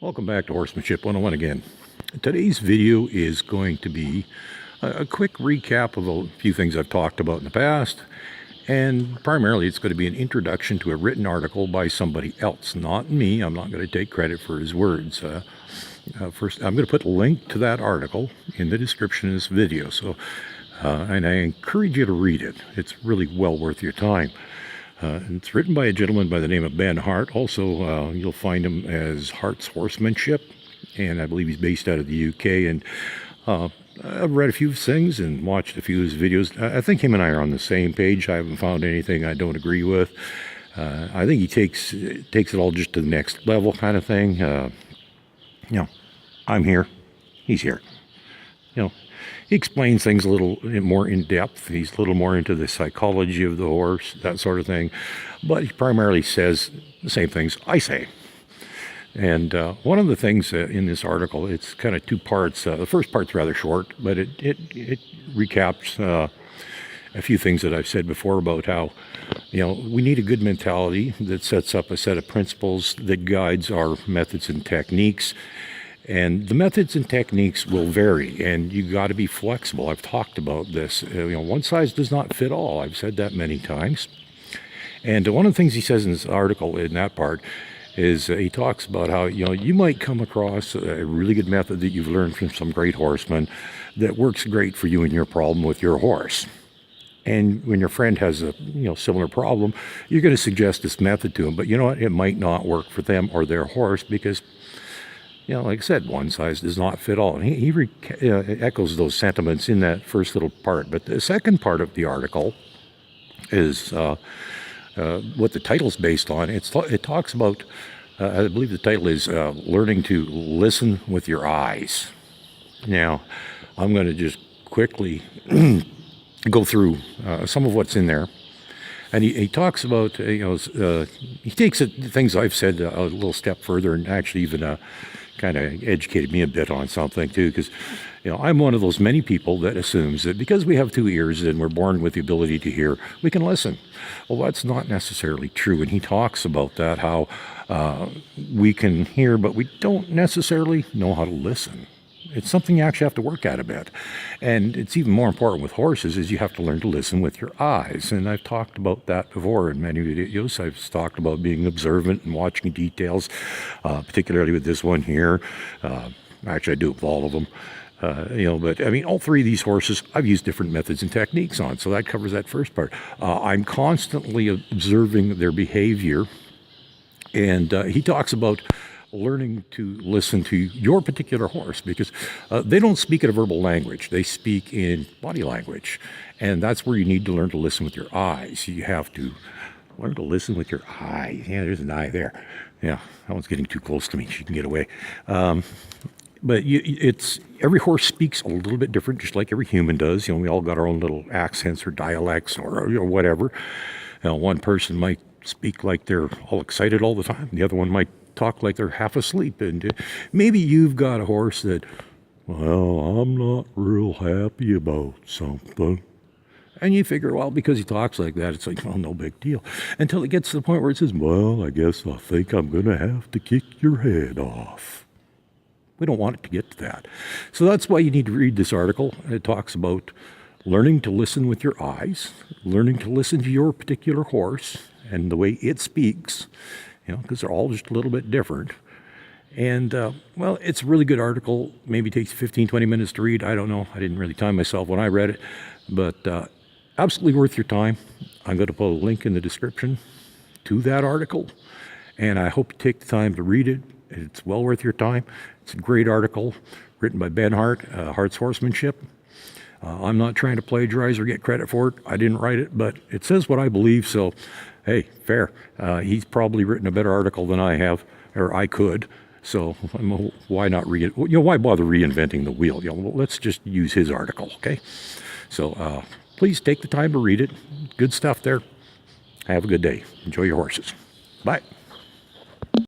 Welcome back to Horsemanship 101 again. Today's video is going to be a quick recap of a few things I've talked about in the past, and primarily it's going to be an introduction to a written article by somebody else, not me. I'm not going to take credit for his words. First, I'm going to put a link to that article in the description of this video, and I encourage you to read it. It's really well worth your time. It's written by a gentleman by the name of Ben Hart. Also, you'll find him as Hart's Horsemanship, and I believe he's based out of the UK. And I've read a few things and watched a few of his videos. I think him and I are on the same page. I haven't found anything I don't agree with. I think he takes it all just to the next level kind of thing. I'm here, he's here. He explains things a little more in depth. He's a little more into the psychology of the horse, that sort of thing. But he primarily says the same things I say. And one of the things in this article, it's kind of two parts. The first part's rather short, but it recaps a few things that I've said before about how, we need a good mentality that sets up a set of principles that guides our methods and techniques. And the methods and techniques will vary, and you got to be flexible. I've talked about this. One size does not fit all. I've said that many times. And one of the things he says in this article, in that part, is he talks about how, you might come across a really good method that you've learned from some great horseman that works great for you and your problem with your horse. And when your friend has a similar problem, you're going to suggest this method to him. But you know what? It might not work for them or their horse because, like I said, one size does not fit all. And he echoes those sentiments in that first little part. But the second part of the article is what the title's based on. It talks about, I believe the title is Learning to Listen with Your Eyes. Now, I'm going to just quickly go through some of what's in there. And he talks about, he takes things I've said a little step further and actually even kind of educated me a bit on something too, because I'm one of those many people that assumes that because we have two ears and we're born with the ability to hear, we can listen. Well, that's not necessarily true, and he talks about that, how we can hear, but we don't necessarily know how to listen. It's something you actually have to work at a bit. And it's even more important with horses is you have to learn to listen with your eyes. And I've talked about that before in many videos. I've talked about being observant and watching details, particularly with this one here. Actually, I do with all of them. But I mean, all three of these horses, I've used different methods and techniques on. So that covers that first part. I'm constantly observing their behavior. And he talks about learning to listen to your particular horse, because they don't speak in a verbal language. They speak in body language. And that's where you need to learn to listen with your eyes. You have to learn to listen with your eye. Yeah, there's an eye there. Yeah, that one's getting too close to me. She can get away. But it's every horse speaks a little bit different, just like every human does. We all got our own little accents or dialects or whatever. One person might speak like they're all excited all the time. The other one might talk like they're half asleep. And maybe you've got a horse that, well, I'm not real happy about something. And you figure, well, because he talks like that, it's like, well, no big deal. Until it gets to the point where it says, well, I guess I think I'm going to have to kick your head off. We don't want it to get to that. So that's why you need to read this article. It talks about learning to listen with your eyes, learning to listen to your particular horse and the way it speaks, because they're all just a little bit different. And, well, it's a really good article. Maybe takes 15, 20 minutes to read. I don't know. I didn't really time myself when I read it. But absolutely worth your time. I'm going to put a link in the description to that article. And I hope you take the time to read it. It's well worth your time. It's a great article written by Ben Hart, Hart's Horsemanship. I'm not trying to plagiarize or get credit for it. I didn't write it, but it says what I believe, so hey, fair. He's probably written a better article than I have, or I could. So why not why bother reinventing the wheel? Let's just use his article, okay? So please take the time to read it. Good stuff there. Have a good day. Enjoy your horses. Bye.